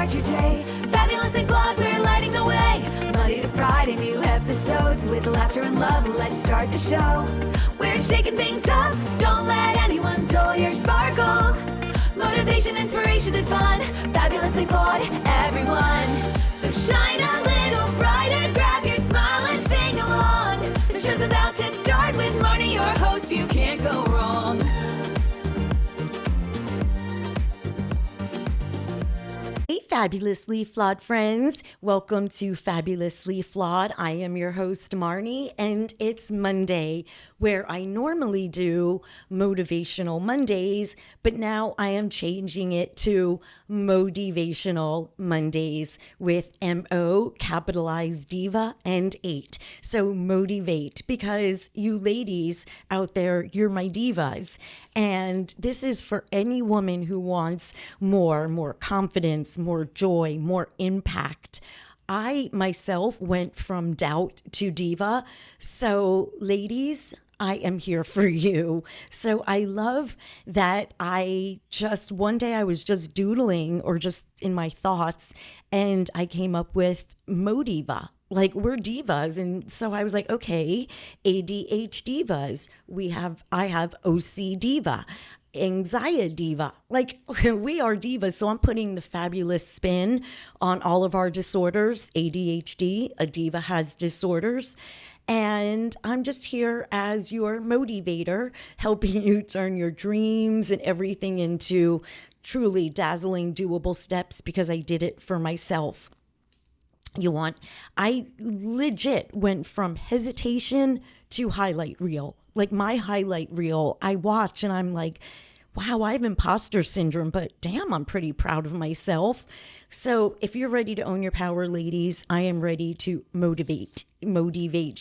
start your day. Fabulously flawed, we're lighting the way. Monday to Friday, new episodes with laughter and love. Let's start the show. We're shaking things up. Don't let anyone dull your sparkle. Motivation, inspiration, and fun. Fabulously flawed, everyone. So shine a little brighter. Grab your smile and sing along. The show's about to start with Marni, your host. You can't go wrong. Hey, Fabulously Flawed friends. Welcome to Fabulously Flawed. I am your host, Marni, and it's Monday, where I normally do Motivational Mondays, but now I am changing it to MoDIVational Mondays with M-O, capitalized diva, and 8. So MoDIVate, because you ladies out there, you're my divas. And this is for any woman who wants more confidence, more joy, more impact. I myself went from doubt to diva. So ladies, I am here for you. So I love that one day I was just doodling or just in my thoughts, and I came up with MoDIVA. Like, we're divas. And so I was like, okay, ADH divas. I have OC diva, anxiety diva. Like, we are divas. So I'm putting the fabulous spin on all of our disorders. ADHD, a diva has disorders. And I'm just here as your motivator, helping you turn your dreams and everything into truly dazzling, doable steps, because I did it for myself. I legit went from hesitation to highlight reel. Like, my highlight reel, I watch and I'm like, wow, I have imposter syndrome, but damn, I'm pretty proud of myself. So if you're ready to own your power, ladies, I am ready to motivate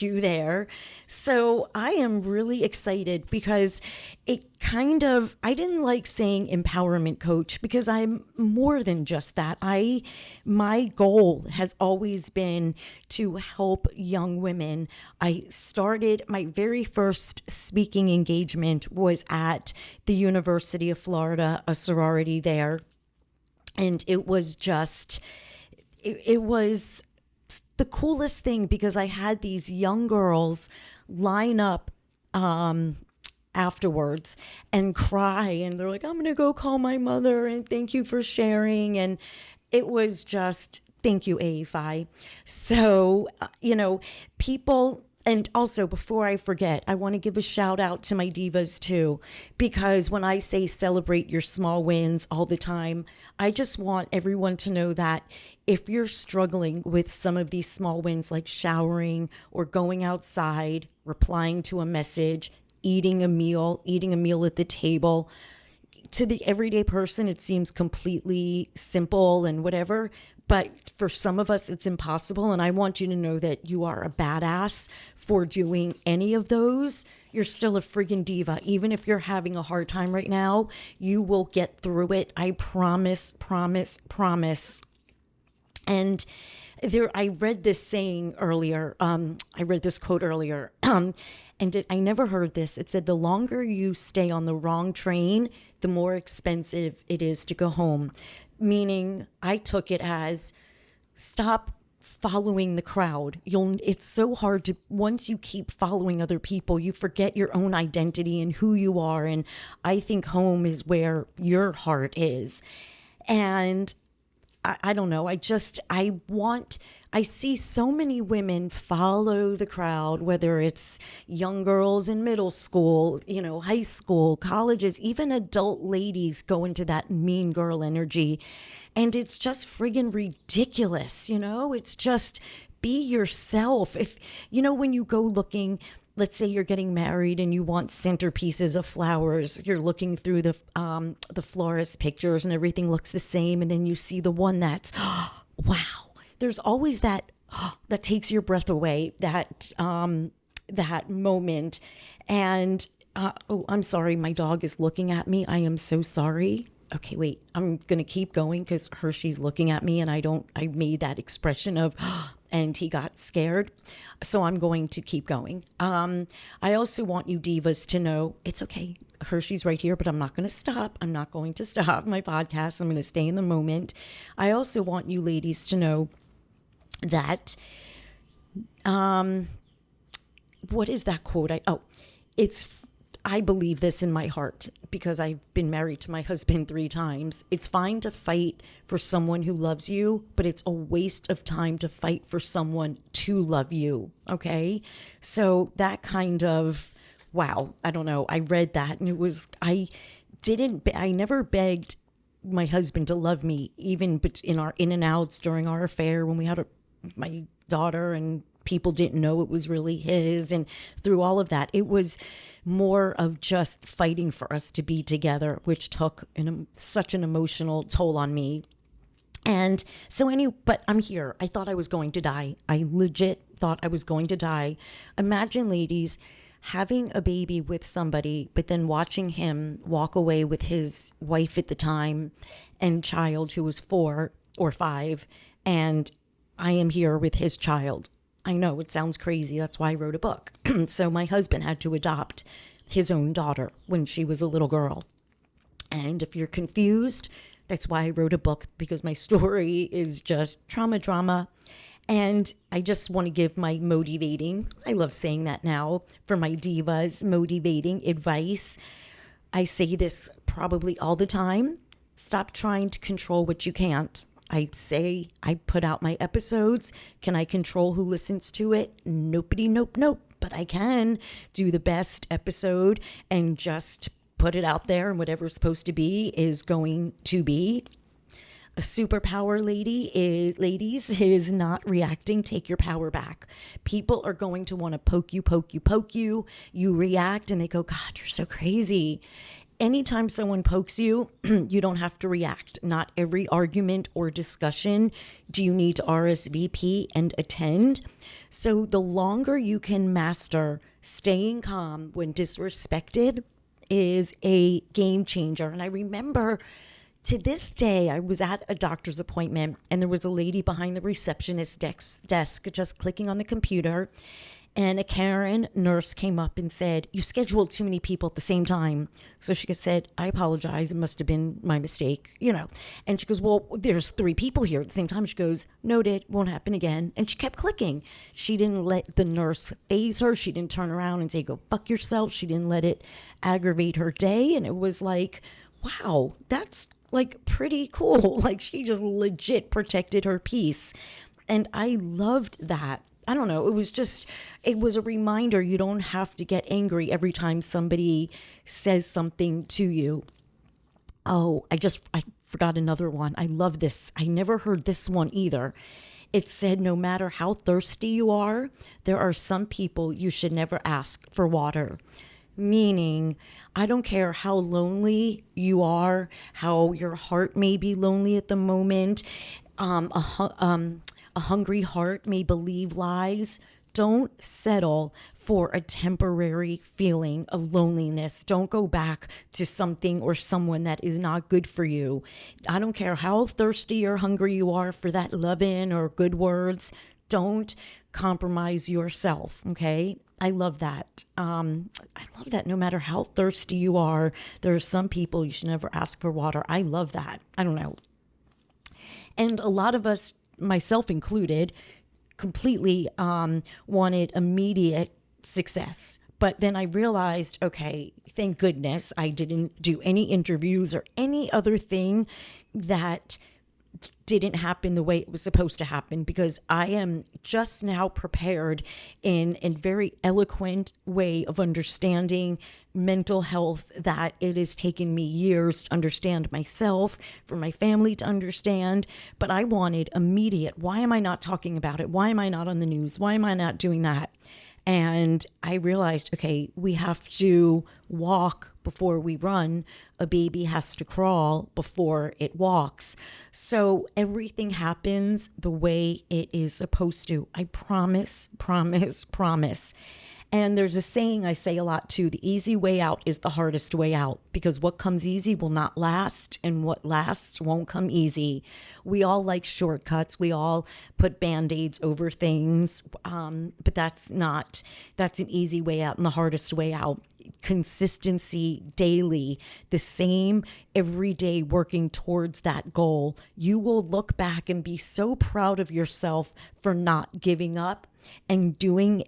you there. So I am really excited because I didn't like saying empowerment coach, because I'm more than just that. My goal has always been to help young women. I started my very first speaking engagement was at the University of Florida, a sorority there. And it was it was the coolest thing, because I had these young girls line up afterwards and cry, and they're like, I'm gonna go call my mother and thank you for sharing. And it was just, thank you, AFI. So people. And also, before I forget, I want to give a shout out to my divas too, because when I say celebrate your small wins all the time, I just want everyone to know that if you're struggling with some of these small wins, like showering or going outside, replying to a message, eating a meal at the table, to the everyday person, it seems completely simple and whatever. But for some of us, it's impossible. And I want you to know that you are a badass for doing any of those. You're still a friggin' diva. Even if you're having a hard time right now, you will get through it. I promise. And I read this saying earlier. I read this quote earlier. I never heard this. It said, the longer you stay on the wrong train, the more expensive it is to go home. Meaning, I took it as, stop following the crowd. It's so hard to, once you keep following other people, you forget your own identity and who you are. And I think home is where your heart is. And I don't know. I see so many women follow the crowd, whether it's young girls in middle school, high school, colleges, even adult ladies go into that mean girl energy. And it's just friggin' ridiculous. It's just, be yourself. If, when you go looking, let's say you're getting married and you want centerpieces of flowers, you're looking through the florist pictures and everything looks the same. And then you see the one that's, wow. There's always that that takes your breath away, that moment. And I'm sorry, my dog is looking at me. I am so sorry. okay, wait, I'm going to keep going because Hershey's looking at me and I made that expression of, and he got scared. So I'm going to keep going. I also want you divas to know it's okay. Hershey's right here, but I'm not going to stop. I'm not going to stop my podcast. I'm going to stay in the moment. I also want you ladies to know that, what is that quote? I believe this in my heart because I've been married to my husband 3 times. It's fine to fight for someone who loves you, but it's a waste of time to fight for someone to love you. Okay. So that kind of, wow, I don't know. I read that and it was, I never begged my husband to love me, even in our in and outs during our affair when we had my daughter and people didn't know it was really his. And through all of that, it was more of just fighting for us to be together, which took such an emotional toll on me. And so but I'm here. I thought I was going to die. I legit thought I was going to die. Imagine, ladies, having a baby with somebody, but then watching him walk away with his wife at the time and child who was 4 or 5. And I am here with his child. I know it sounds crazy. That's why I wrote a book. So my husband had to adopt his own daughter when she was a little girl. And if you're confused, that's why I wrote a book, because my story is just trauma drama. And I just want to give my motivating, I love saying that now, for my divas, motivating advice. I say this probably all the time. Stop trying to control what you can't. I say I put out my episodes. Can I control who listens to it? Nope. But I can do the best episode and just put it out there, and whatever's supposed to be is going to be. A superpower, ladies, is not reacting. Take your power back. People are going to want to poke you. You react and they go, God, you're so crazy. Anytime someone pokes you, you don't have to react. Not every argument or discussion do you need to RSVP and attend. So the longer you can master staying calm when disrespected is a game changer. And I remember to this day, I was at a doctor's appointment and there was a lady behind the receptionist desk just clicking on the computer. And a Karen nurse came up and said, you scheduled too many people at the same time. So she said, I apologize. It must have been my mistake, And she goes, well, there's 3 people here at the same time. She goes, noted, won't happen again. And she kept clicking. She didn't let the nurse faze her. She didn't turn around and say, go fuck yourself. She didn't let it aggravate her day. And it was like, wow, that's like pretty cool. Like she just legit protected her peace. And I loved that. I don't know. It was a reminder. You don't have to get angry every time somebody says something to you. Oh, I forgot another one. I love this. I never heard this one either. It said, no matter how thirsty you are, there are some people you should never ask for water. Meaning, I don't care how lonely you are, how your heart may be lonely at the moment. A hungry heart may believe lies. Don't settle for a temporary feeling of loneliness. Don't go back to something or someone that is not good for you. I don't care how thirsty or hungry you are for that loving or good words. Don't compromise yourself, okay? I love that. No matter how thirsty you are, there are some people you should never ask for water. I love that. I don't know. And a lot of us, myself included, completely wanted immediate success. But then I realized, okay, thank goodness I didn't do any interviews or any other thing that didn't happen the way it was supposed to happen, because I am just now prepared in a very eloquent way of understanding mental health that it has taken me years to understand myself, for my family to understand, but I wanted immediate. Why am I not talking about it? Why am I not on the news? Why am I not doing that? And I realized, okay, we have to walk before we run. A baby has to crawl before it walks. So everything happens the way it is supposed to. I promise. And there's a saying I say a lot too: the easy way out is the hardest way out, because what comes easy will not last, and what lasts won't come easy. We all like shortcuts. We all put band-aids over things, but that's an easy way out and the hardest way out. Consistency daily, the same every day, working towards that goal. You will look back and be so proud of yourself for not giving up and doing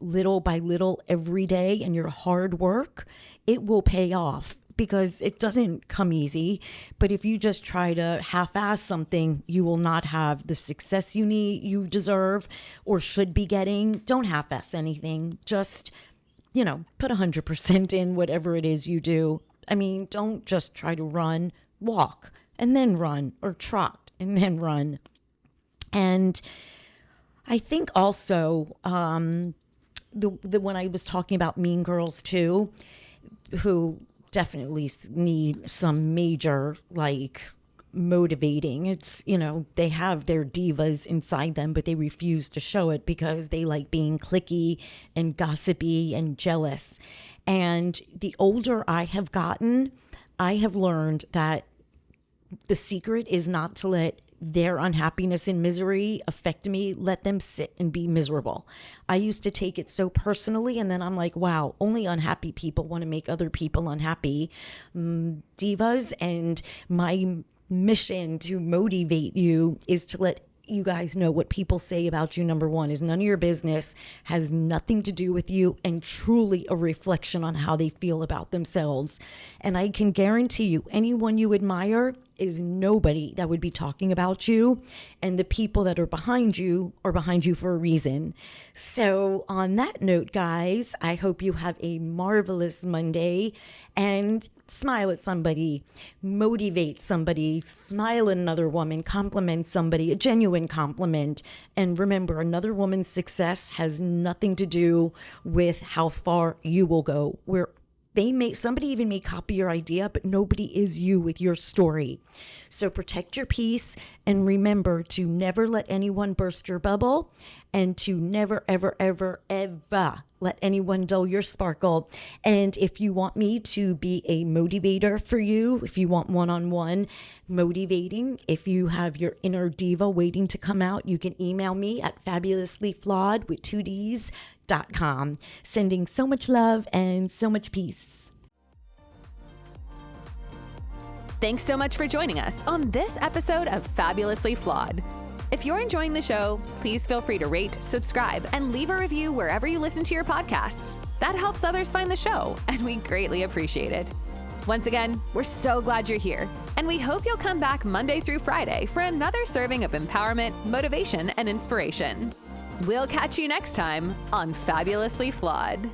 little by little every day, and your hard work, it will pay off, because it doesn't come easy. But if you just try to half-ass something, you will not have the success you deserve or should be getting. Don't half-ass anything. Just, put 100% in whatever it is you do. I mean, don't just try to run. Walk and then run, or trot and then run. And I think also the when I was talking about mean girls too, who definitely need some major motivating. It's, they have their divas inside them, but they refuse to show it because they like being cliquey and gossipy and jealous. And the older I have gotten, I have learned that the secret is not to let their unhappiness and misery affect me. Let them sit and be miserable. I used to take it so personally, and then I'm like, wow, only unhappy people want to make other people unhappy. Divas, and my mission to motivate you is to let you guys know what people say about you, number one, is none of your business, has nothing to do with you, and truly a reflection on how they feel about themselves. And I can guarantee you, anyone you admire is nobody that would be talking about you, and the people that are behind you for a reason. So on that note, guys, I hope you have a marvelous Monday, and smile at somebody, motivate somebody, smile at another woman, compliment somebody, a genuine compliment. And remember, another woman's success has nothing to do with how far you will go. Somebody even may copy your idea, but nobody is you with your story. So protect your peace, and remember to never let anyone burst your bubble, and to never, ever, ever, ever let anyone dull your sparkle. And if you want me to be a motivator for you, if you want one-on-one motivating, if you have your inner diva waiting to come out, you can email me at fabulouslyflawed with 2ds.com. Sending so much love and so much peace. Thanks so much for joining us on this episode of Fabulously Flawed. If you're enjoying the show, please feel free to rate, subscribe, and leave a review wherever you listen to your podcasts. That helps others find the show, and we greatly appreciate it. Once again, we're so glad you're here, and we hope you'll come back Monday through Friday for another serving of empowerment, motivation, and inspiration. We'll catch you next time on Fabulously Flawed.